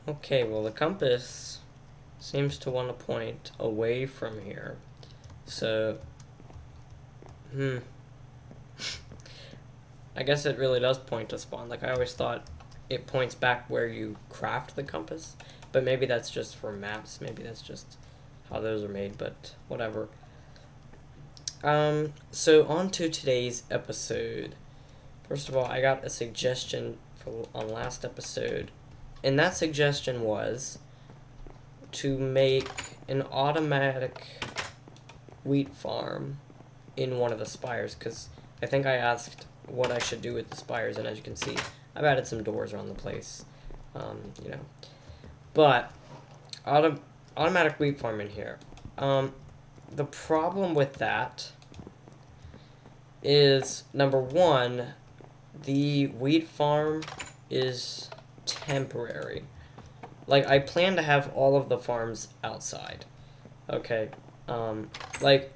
Okay, well the compass seems to want to point away from here. So, I guess it really does point to spawn. Like, I always thought it points back where you craft the compass. But maybe that's just for maps. Maybe that's just how those are made, but whatever. So on to today's episode. First of all, I got a suggestion on last episode. And that suggestion was to make an automatic wheat farm in one of the spires, because I think I asked what I should do with the spires, and as you can see, I've added some doors around the place, you know. But automatic wheat farm in here. The problem with that is, number one, the wheat farm is temporary. Like, I plan to have all of the farms outside. Okay. Like,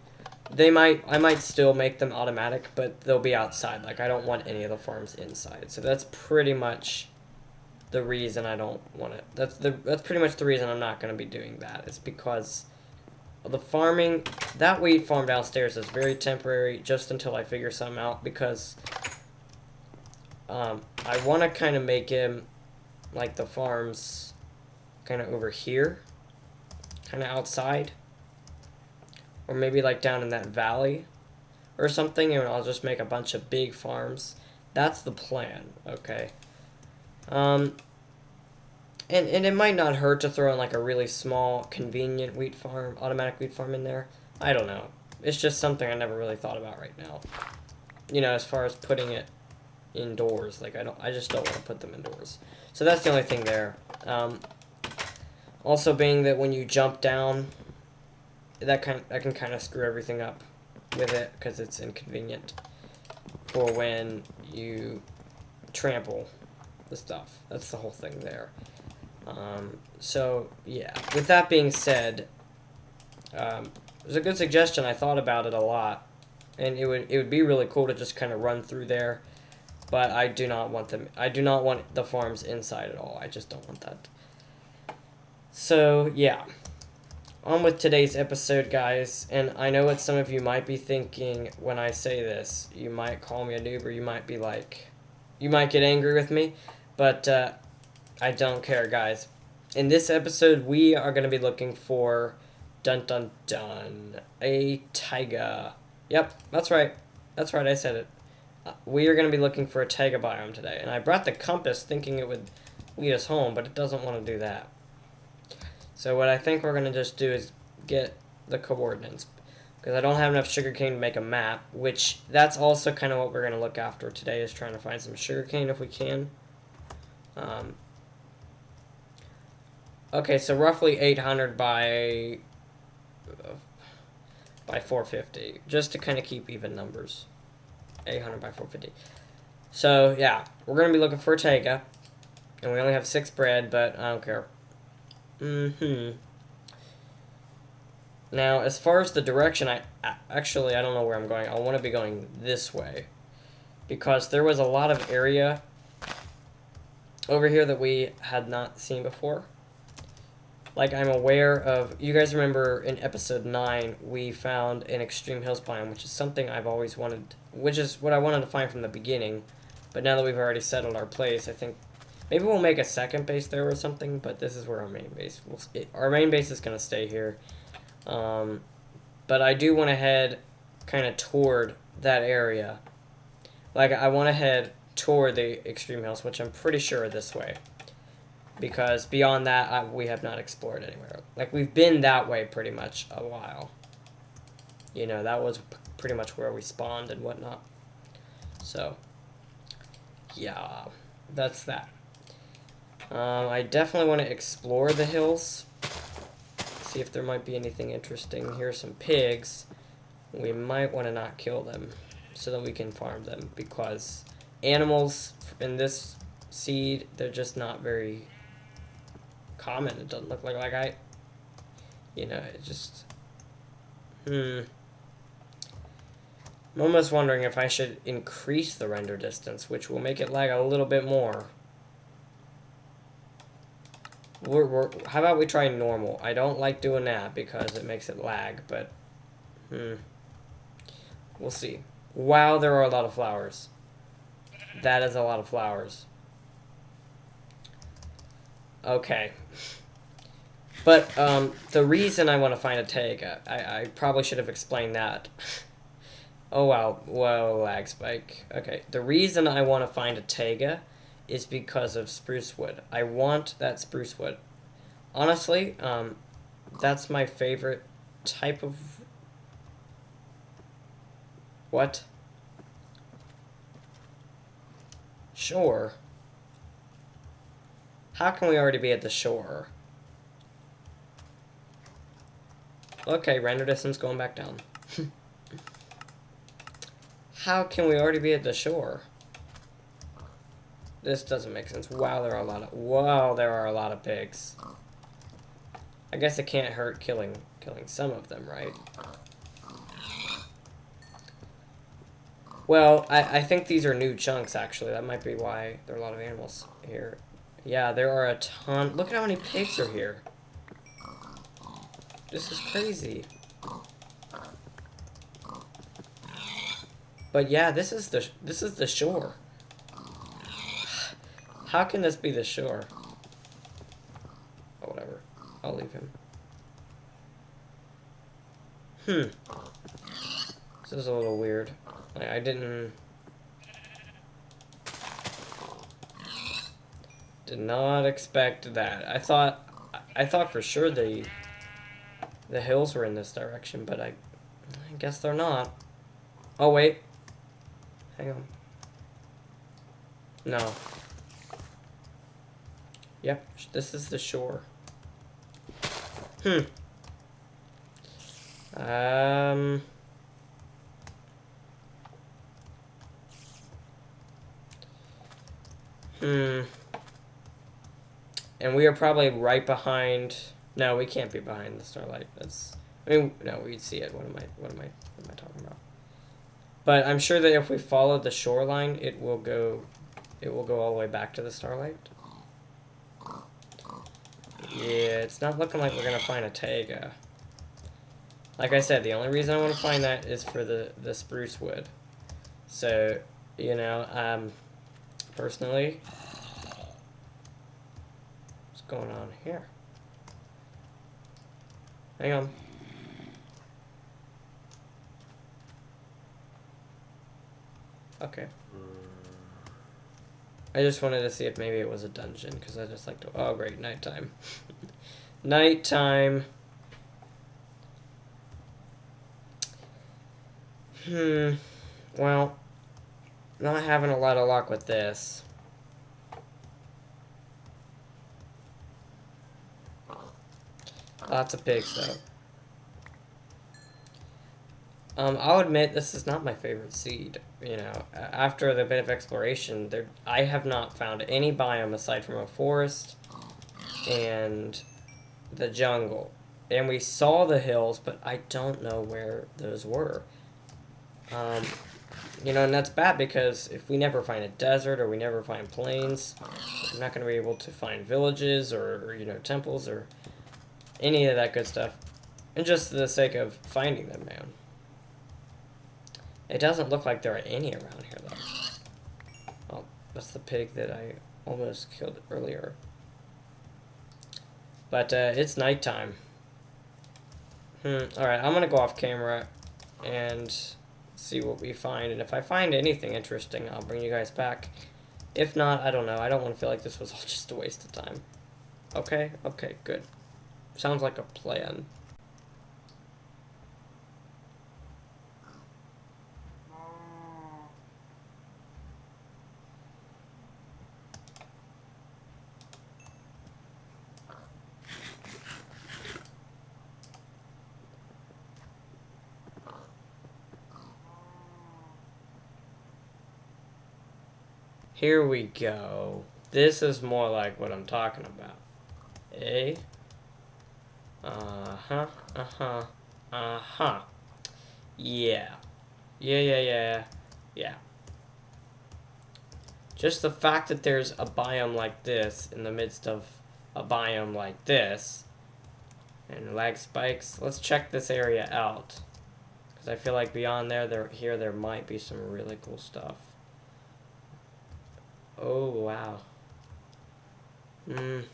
I might still make them automatic, but they'll be outside. Like, I don't want any of the farms inside. So that's pretty much the reason I don't want it. That's pretty much the reason I'm not going to be doing that. It's because the farming, that wheat farm downstairs is very temporary, just until I figure something out, because I want to kind of make him like the farms kind of over here, kind of outside, or maybe like down in that valley or something, and I'll just make a bunch of big farms. That's the plan, okay? And it might not hurt to throw in like a really small, convenient wheat farm, automatic wheat farm in there. I don't know. It's just something I never really thought about right now. You know, as far as putting it indoors, like I just don't want to put them indoors. So that's the only thing there. Also, being that when you jump down, that can kind of screw everything up with it, because it's inconvenient for when you trample the stuff. That's the whole thing there. So yeah, with that being said, it was a good suggestion. I thought about it a lot, and it would be really cool to just kind of run through there, but I do not want them. I do not want the farms inside at all. I just don't want that. So yeah, on with today's episode, guys. And I know what some of you might be thinking when I say this. You might call me a noob, or you might be like, you might get angry with me, but I don't care, guys. In this episode, we are going to be looking for, dun dun dun, a taiga. Yep, that's right. That's right, I said it. We are going to be looking for a taiga biome today. And I brought the compass thinking it would lead us home, but it doesn't want to do that. So what I think we're going to just do is get the coordinates, because I don't have enough sugarcane to make a map, which that's also kind of what we're going to look after today, is trying to find some sugarcane if we can. Okay, so roughly 800 by 450, just to kind of keep even numbers. 800 by 450. So yeah, we're gonna be looking for a taiga, and we only have 6 bread, but I don't care. Now, as far as the direction, I don't know where I'm going. I want to be going this way, because there was a lot of area over here that we had not seen before. Like, I'm aware of, you guys remember in episode 9, we found an extreme hills biome, which is something I've always wanted, which is what I wanted to find from the beginning. But now that we've already settled our place, I think maybe we'll make a second base there or something, but this is where our main base our main base is going to stay here. But I do want to head kind of toward that area. Like, I want to head toward the extreme hills, which I'm pretty sure are this way, because beyond that, we have not explored anywhere. Like, we've been that way pretty much a while. You know, that was pretty much where we spawned and whatnot. So, yeah, that's that. I definitely want to explore the hills, see if there might be anything interesting. Here's some pigs. We might want to not kill them so that we can farm them, because animals in this seed, they're just not very common. It doesn't look like you know, it just, I'm almost wondering if I should increase the render distance, which will make it lag a little bit more. How about we try normal? I don't like doing that because it makes it lag, but we'll see. Wow, there are a lot of flowers. That is a lot of flowers. Okay. But the reason I want to find a taiga, I probably should have explained that. Oh wow, whoa, lag spike. Okay, the reason I want to find a taiga is because of spruce wood. I want that spruce wood. Honestly, that's my favorite type of... What? Shore? How can we already be at the shore? Okay, render distance going back down. How can we already be at the shore? This doesn't make sense. Wow, there are a lot of pigs. I guess it can't hurt killing some of them, right? Well, I think these are new chunks, actually. That might be why there are a lot of animals here. Yeah, there are a ton. Look at how many pigs are here. This is crazy. But yeah, this is the shore. How can this be the shore? Oh, whatever. I'll leave him. This is a little weird. I did not expect that. I thought for sure the hills were in this direction, but I guess they're not. Oh wait. Hang on. No. Yep, this is the shore. And we are probably right behind... No, we can't be behind the starlight. No, we'd see it. What am I talking about? But I'm sure that if we follow the shoreline, it will go all the way back to the starlight. Yeah, it's not looking like we're gonna find a taiga. Like I said, the only reason I want to find that is for the spruce wood. So, you know, personally, what's going on here? Hang on. Okay. I just wanted to see if maybe it was a dungeon, because I just like to... Oh, great, nighttime. Nighttime. Well, not having a lot of luck with this. Lots of pigs, though. I'll admit this is not my favorite seed. You know, after the bit of exploration, I have not found any biome aside from a forest and the jungle. And we saw the hills, but I don't know where those were. You know, and that's bad because if we never find a desert or we never find plains, we're not going to be able to find villages or, you know, temples or any of that good stuff. And just for the sake of finding them, man. It doesn't look like there are any around here, though. Oh, that's the pig that I almost killed earlier. But it's nighttime. Alright, I'm going to go off camera and see what we find. And if I find anything interesting, I'll bring you guys back. If not, I don't know. I don't want to feel like this was all just a waste of time. Okay? Okay, good. Sounds like a plan. Here we go. This is more like what I'm talking about. Eh? Uh-huh. Uh-huh. Uh-huh. Yeah. Yeah. Just the fact that there's a biome like this in the midst of a biome like this. And lag spikes. Let's check this area out. Because I feel like beyond there, there might be some really cool stuff. Oh, wow. It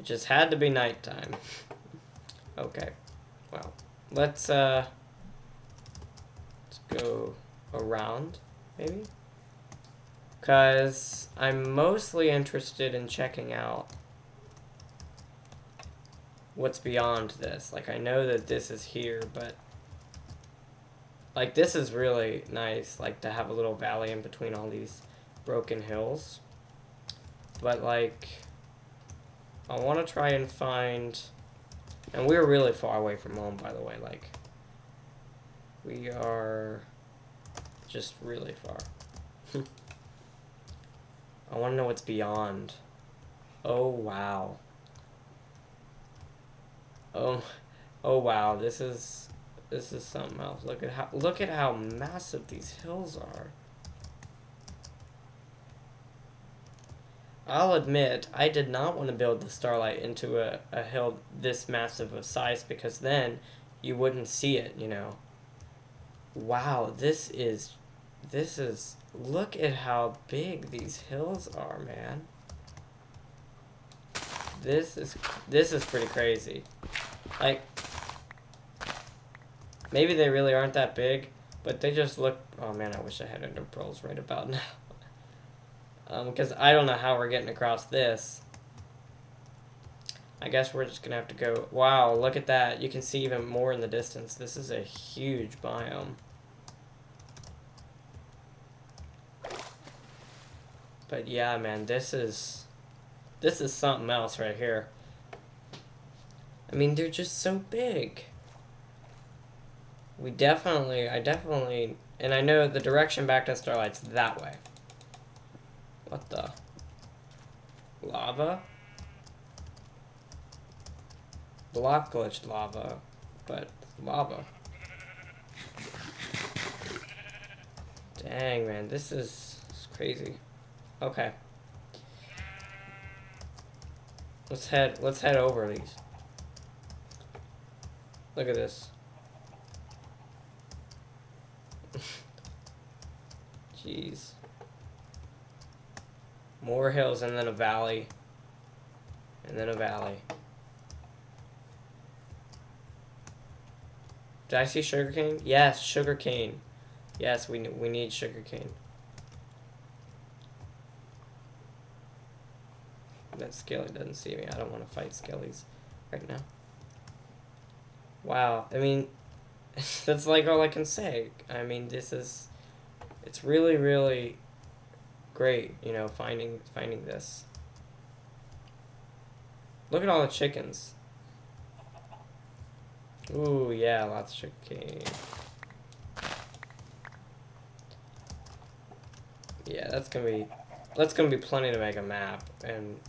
just had to be nighttime. Okay. Well, let's go around, maybe? Because I'm mostly interested in checking out what's beyond this. Like, I know that this is here, but like, this is really nice, like, to have a little valley in between all these broken hills. But, like, I want to try and find... And we're really far away from home, by the way. Like, we are just really far. I want to know what's beyond. Oh, wow. Oh wow, this is something else. Look at how massive these hills are. I'll admit, I did not want to build the Starlight into a hill this massive of size, because then you wouldn't see it, you know. Wow, this is look at how big these hills are, man. This is pretty crazy. Like, maybe they really aren't that big, but they just look... Oh man, I wish I had ender pearls right about now. Because I don't know how we're getting across this. I guess we're just gonna have to go... Wow, look at that. You can see even more in the distance. This is a huge biome. But yeah, man, this is something else right here. I mean, they're just so big. I definitely, and I know the direction back to Starlight's that way. What the? Lava? Block glitched lava, but lava. Dang, man, this is crazy. Okay. Let's head over these. Look at this. Jeez. More hills and then a valley. And then a valley. Did I see sugarcane? Yes, sugarcane. Yes, we need sugarcane. That skelly doesn't see me. I don't want to fight skellies right now. Wow. I mean, that's like all I can say. I mean, it's really, really great, you know, finding this. Look at all the chickens. Ooh, yeah, lots of sugarcane. Yeah, that's gonna be plenty to make a map, and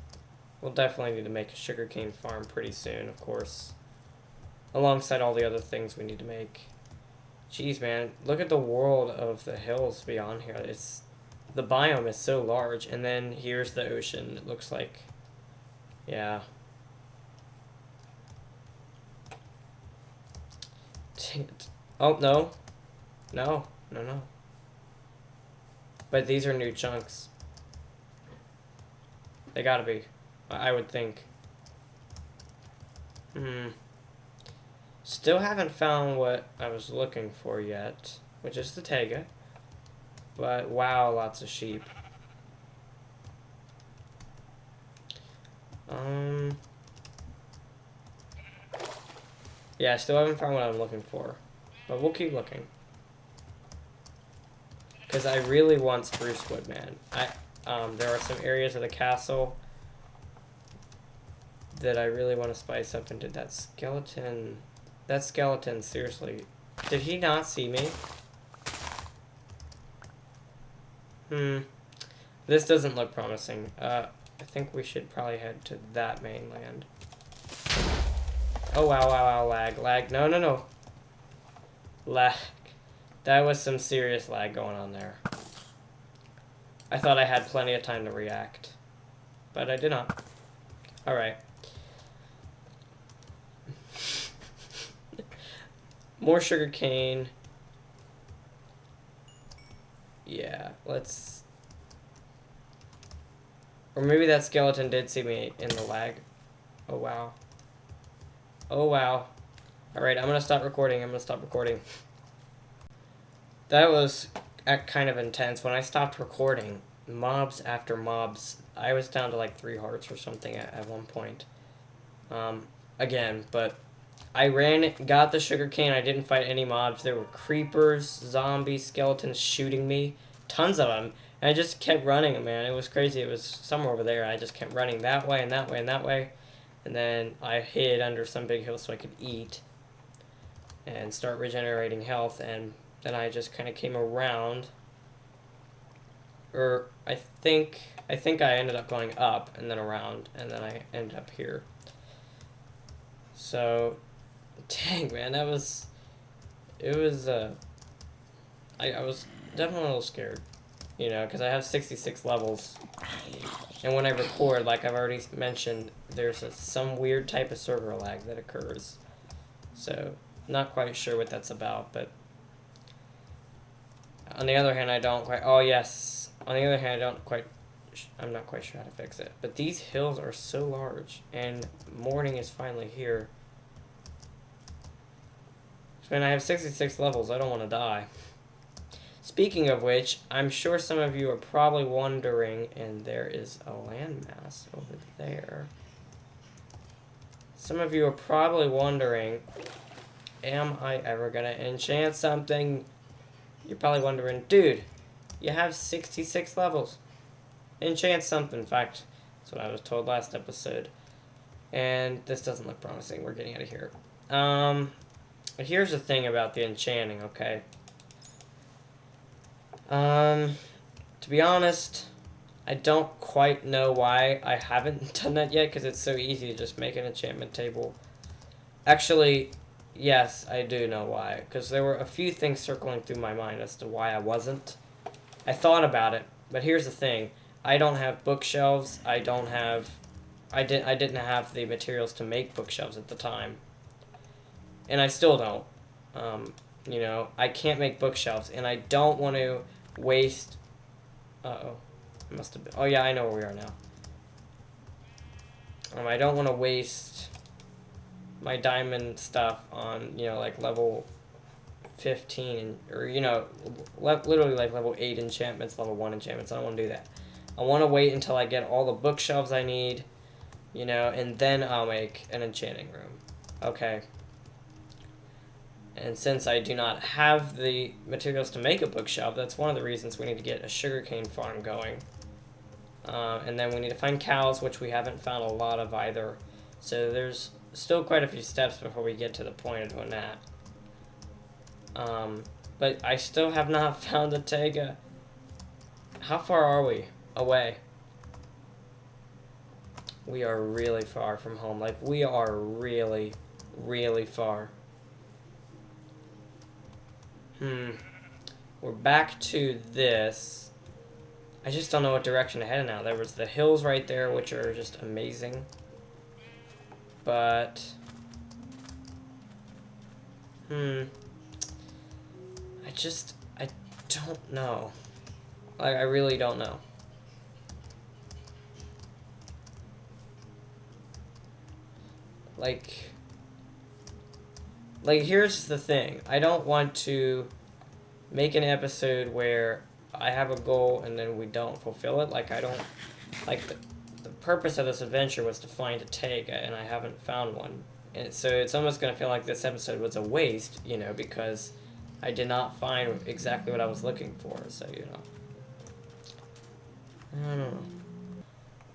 we'll definitely need to make a sugarcane farm pretty soon, of course. Alongside all the other things we need to make. Jeez, man, look at the world of the hills beyond here. The biome is so large, and then here's the ocean. It looks like, yeah. Dang it. Oh, no. No. But these are new chunks. They gotta be. I would think. Still haven't found what I was looking for yet, which is the taiga. But wow, lots of sheep. Yeah, I still haven't found what I'm looking for, but we'll keep looking. Because I really want spruce wood, man. There are some areas of the castle that I really want to spice up into. That skeleton, seriously. Did he not see me? This doesn't look promising. I think we should probably head to that mainland. Oh, wow, lag. No. Lag. That was some serious lag going on there. I thought I had plenty of time to react. but I did not. Alright. More sugar cane. Yeah, let's... Or maybe that skeleton did see me in the lag. Oh, wow. Oh, wow. Alright, I'm gonna stop recording. That was kind of intense. When I stopped recording, mobs after mobs, I was down to like 3 hearts or something at one point. Again, but I got the sugar cane. I didn't fight any mobs. There were creepers, zombies, skeletons shooting me. Tons of them. And I just kept running, man. It was crazy. It was somewhere over there. I just kept running that way and that way and that way. And then I hid under some big hill so I could eat and start regenerating health. And then I just kind of came around. Or I think I ended up going up and then around. And then I ended up here. So... Dang, man, I was definitely a little scared, you know, because I have 66 levels, and when I record, like I've already mentioned, there's some weird type of server lag that occurs, so not quite sure what that's about, but on the other hand, I'm not quite sure how to fix it, but these hills are so large, and morning is finally here. Man, I have 66 levels. I don't want to die. Speaking of which, I'm sure some of you are probably wondering, and there is a landmass over there. Some of you are probably wondering, am I ever going to enchant something? You're probably wondering, dude, you have 66 levels. Enchant something. In fact, that's what I was told last episode. And this doesn't look promising. We're getting out of here. But here's the thing about the enchanting, okay? To be honest, I don't quite know why I haven't done that yet, because it's so easy to just make an enchantment table. Actually, yes, I do know why, because there were a few things circling through my mind as to why I wasn't. I thought about it, but here's the thing. I don't have bookshelves. I didn't have the materials to make bookshelves at the time. And I still don't. You know, I can't make bookshelves, and I don't want to waste... Uh-oh. Must have been... Oh, yeah, I know where we are now. I don't want to waste my diamond stuff on, you know, like level 15, or, you know, literally like level 8 enchantments, level 1 enchantments. I don't want to do that. I want to wait until I get all the bookshelves I need, you know, and then I'll make an enchanting room. Okay. And since I do not have the materials to make a bookshelf, that's one of the reasons we need to get a sugarcane farm going. And then we need to find cows, which we haven't found a lot of either. So there's still quite a few steps before we get to the point of doing that. But I still have not found a taiga. How far are we away? We are really far from home. Like, we are really, really far. We're back to this. I just don't know what direction to head now. There was the hills right there, which are just amazing. But... I don't know. Like, I really don't know. Like, here's the thing. I don't want to make an episode where I have a goal and then we don't fulfill it. Like, I don't... Like, the purpose of this adventure was to find a taiga, and I haven't found one. And so it's almost going to feel like this episode was a waste, you know, because I did not find exactly what I was looking for. So, you know. I don't know.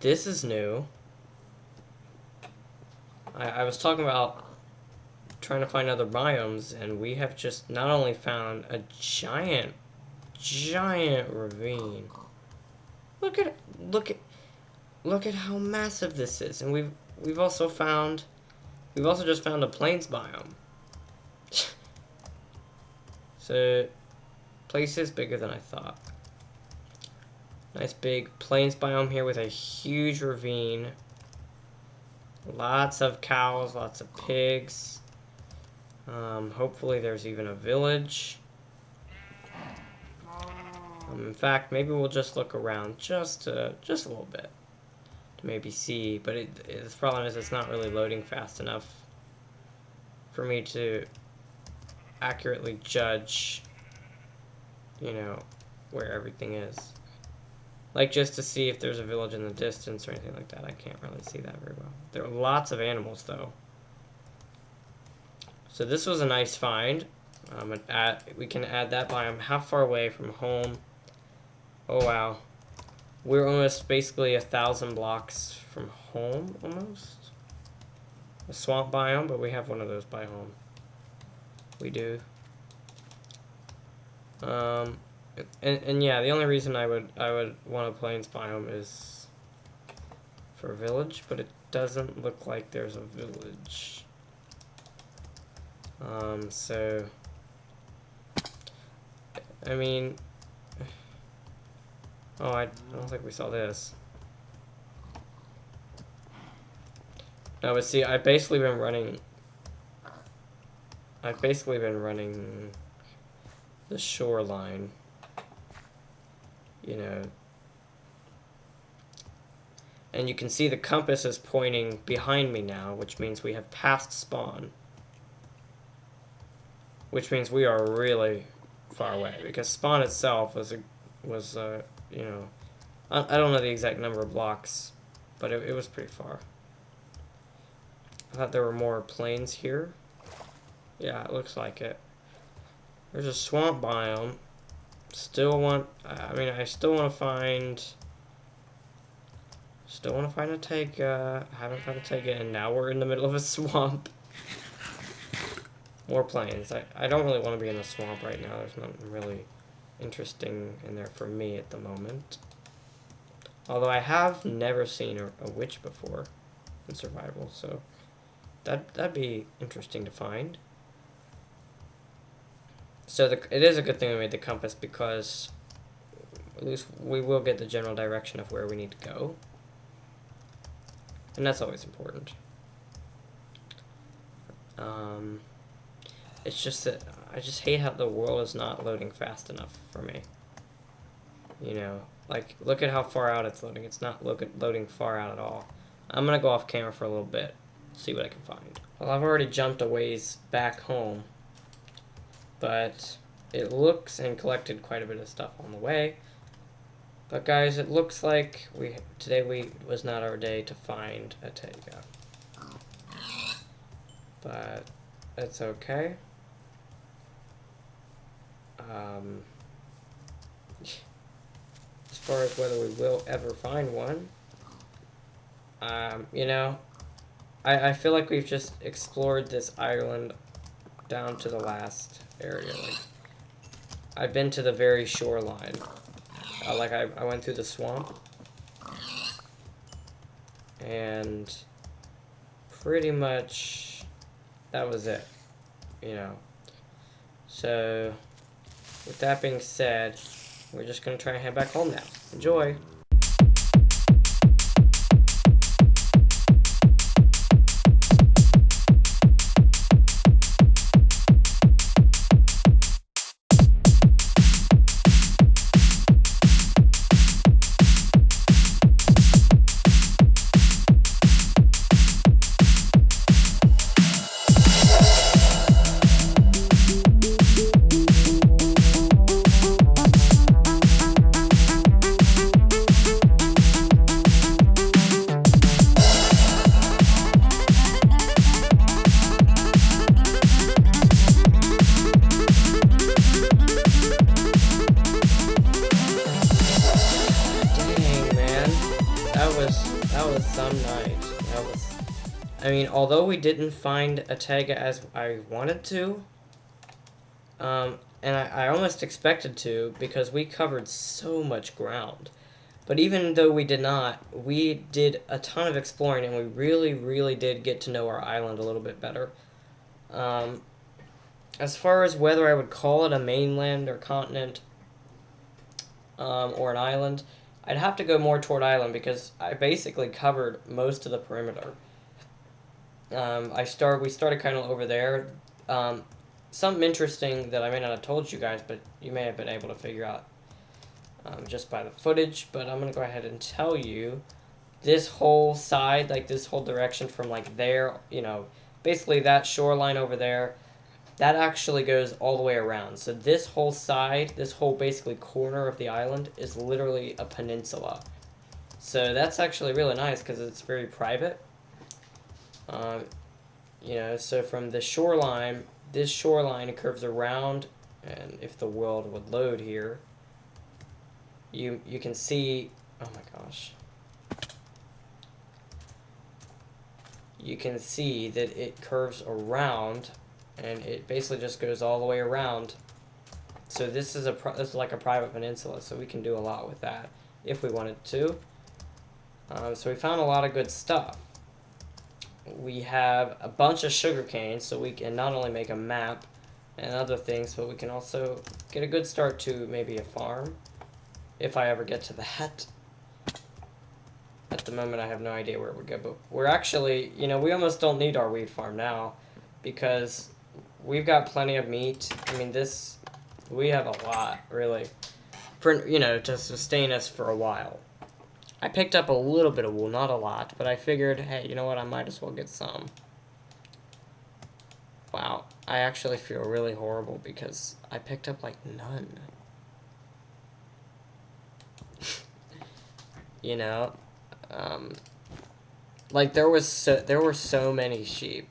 This is new. I was talking about trying to find other biomes, and we have just not only found a giant ravine. Look at how massive this is, and we've also just found a plains biome. So, place is bigger than I thought. Nice big plains biome here with a huge ravine. Lots of cows, lots of pigs. Hopefully there's even a village. In fact, maybe we'll just look around just a little bit to maybe see. But the problem is it's not really loading fast enough for me to accurately judge, you know, where everything is. Like, just to see if there's a village in the distance or anything like that. I can't really see that very well. There are lots of animals, though. So this was a nice find. We can add that biome. How far away from home? Oh, wow. We're almost basically 1,000 blocks from home, almost. A swamp biome, but we have one of those by home. We do. And yeah, the only reason I would want a plains biome is for a village, but it doesn't look like there's a village. So I mean, oh, I don't think we saw this. No, but see, I've basically been running the shoreline, you know. And you can see the compass is pointing behind me now, which means we have passed spawn. Which means we are really far away, because spawn itself was you know, I don't know the exact number of blocks, but it was pretty far. I thought there were more plains here. Yeah, it looks like it. There's a swamp biome. I still want to find a taiga. I haven't found a taiga, and now we're in the middle of a swamp. More plains. I don't really want to be in a swamp right now. There's nothing really interesting in there for me at the moment. Although I have never seen a witch before in survival, so that'd be interesting to find. So it is a good thing we made the compass, because at least we will get the general direction of where we need to go. And that's always important. It's just that I just hate how the world is not loading fast enough for me. You know, like, look at how far out it's loading. It's not loading far out at all. I'm going to go off camera for a little bit, see what I can find. Well, I've already jumped a ways back home, but it looks and collected quite a bit of stuff on the way. But guys, it looks like today was not our day to find a taiga. But it's okay. As far as whether we will ever find one, you know, I feel like we've just explored this island down to the last area. Like, I've been to the very shoreline. Like, I went through the swamp, and pretty much that was it, you know. So with that being said, we're just going to try and head back home now. Enjoy! That was some night. I mean, although we didn't find a taiga as I wanted to, and I almost expected to, because we covered so much ground. But even though we did not, we did a ton of exploring, and we really, really did get to know our island a little bit better. As far as whether I would call it a mainland or continent, or an island, I'd have to go more toward island because I basically covered most of the perimeter. We started kind of over there. Something interesting that I may not have told you guys, but you may have been able to figure out just by the footage. But I'm gonna go ahead and tell you, this whole side, like this whole direction from like there, basically that shoreline over there, that actually goes all the way around. So this whole side, this whole basically corner of the island is literally a peninsula. So that's actually really nice because it's very private. So from the shoreline, this shoreline curves around, and if the world would load here, you can see, oh my gosh. You can see that it curves around, and it basically just goes all the way around. So this is like a private peninsula, so we can do a lot with that if we wanted to. So we found a lot of good stuff. We have a bunch of sugar cane, so we can not only make a map and other things, but we can also get a good start to maybe a farm, if I ever get to that. At the moment, I have no idea where it would go, but we're actually, we almost don't need our wheat farm now, because we've got plenty of meat. I mean, we have a lot, really, for, to sustain us for a while. I picked up a little bit of wool, not a lot, but I figured, hey, you know what, I might as well get some. Wow, I actually feel really horrible because I picked up, like, none. Like, there were so many sheep.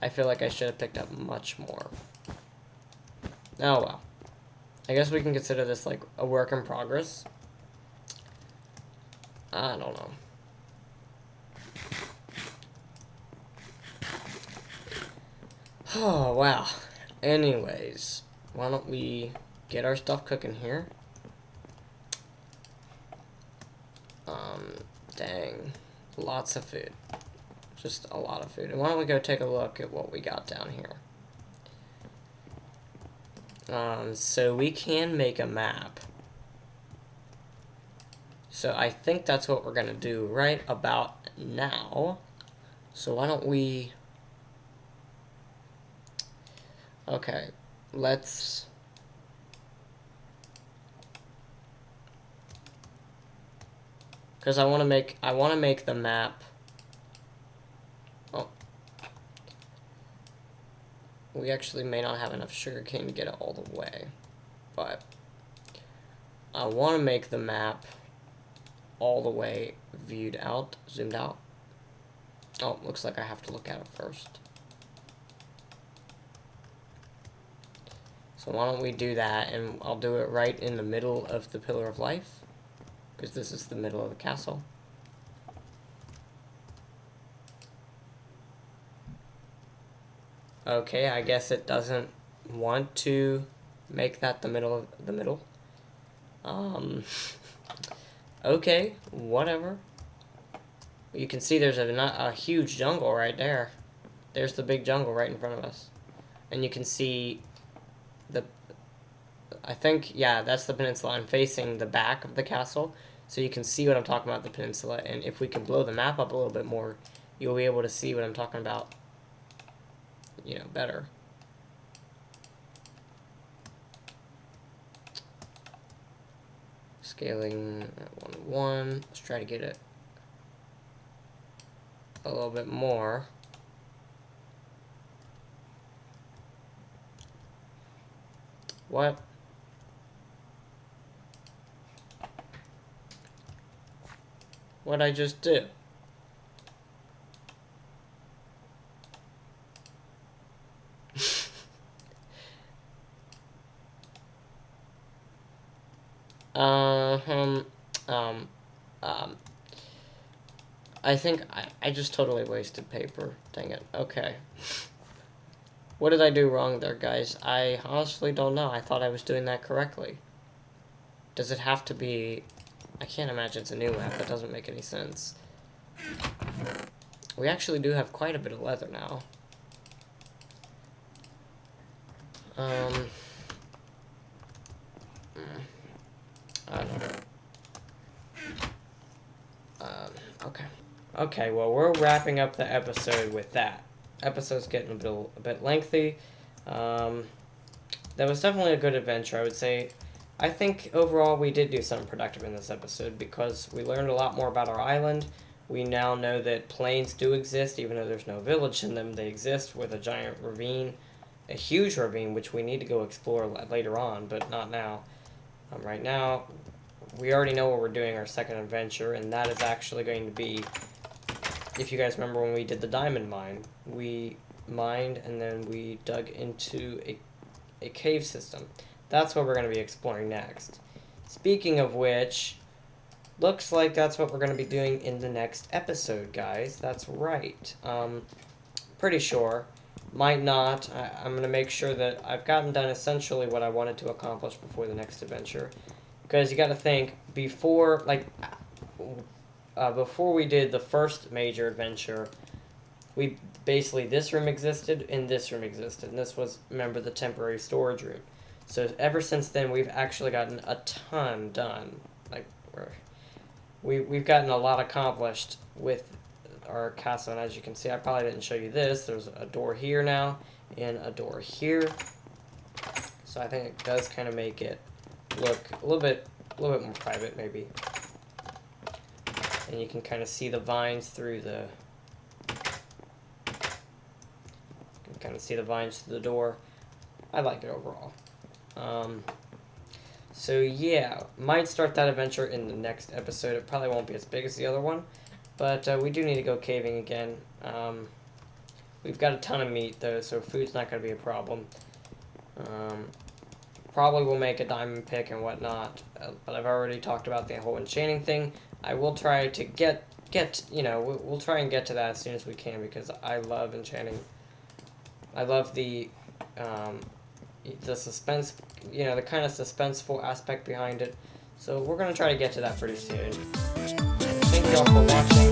I feel like I should have picked up much more. Oh, well. I guess we can consider this, like, a work in progress. I don't know. Oh, wow. Anyways, why don't we get our stuff cooking here? Dang. Lots of food. Just a lot of food. And why don't we go take a look at what we got down here? So we can make a map. So I think that's what we're going to do right about now. So why don't we... Okay, let's... Because I want to make the map... Oh. We actually may not have enough sugarcane to get it all the way. But I want to make the map all the way viewed out, zoomed out. Oh, looks like I have to look at it first. So why don't we do that, and I'll do it right in the middle of the Pillar of Life, because this is the middle of the castle. Okay, I guess it doesn't want to make that the middle of the middle. Okay, whatever. You can see there's a huge jungle right there. There's the big jungle right in front of us. And you can see I think, yeah, that's the peninsula. I'm facing the back of the castle, so you can see what I'm talking about, the peninsula. And if we can blow the map up a little bit more, you'll be able to see what I'm talking about, better. Scaling at 1:1. Let's try to get it a little bit more. What? What'd I just do? I think I just totally wasted paper. Dang it. Okay. What did I do wrong there, guys? I honestly don't know. I thought I was doing that correctly. Does it have to be... I can't imagine it's a new map. That doesn't make any sense. We actually do have quite a bit of leather now. Okay. Okay, well, we're wrapping up the episode with that. Episode's getting a bit lengthy. That was definitely a good adventure, I would say. I think overall we did do something productive in this episode because we learned a lot more about our island. We now know that plains do exist, even though there's no village in them. They exist with a giant ravine, a huge ravine, which we need to go explore later on, but not now. Right now, we already know what we're doing our second adventure, and that is actually going to be, if you guys remember when we did the diamond mine, we mined and then we dug into a cave system. That's what we're going to be exploring next. Speaking of which, looks like that's what we're going to be doing in the next episode, guys. That's right. Pretty sure. Might not. I'm going to make sure that I've gotten done essentially what I wanted to accomplish before the next adventure. Because you got to think, before we did the first major adventure, we basically, this room existed and this room existed. And this was, remember, the temporary storage room. So ever since then, we've actually gotten a ton done. Like, we've gotten a lot accomplished with our castle. And as you can see, I probably didn't show you this. There's a door here now and a door here. So I think it does kind of make it look a little bit more private, maybe. And you can kind of see the vines through the... You can kind of see the vines through the door. I like it overall. So yeah, might start that adventure in the next episode. It probably won't be as big as the other one, but we do need to go caving again. We've got a ton of meat though, so food's not going to be a problem. Probably will make a diamond pick and whatnot, but I've already talked about the whole enchanting thing. I will try to get we'll try and get to that as soon as we can because I love enchanting. I love the suspense, the kind of suspenseful aspect behind it. So we're going to try to get to that pretty soon. Thank you all for watching.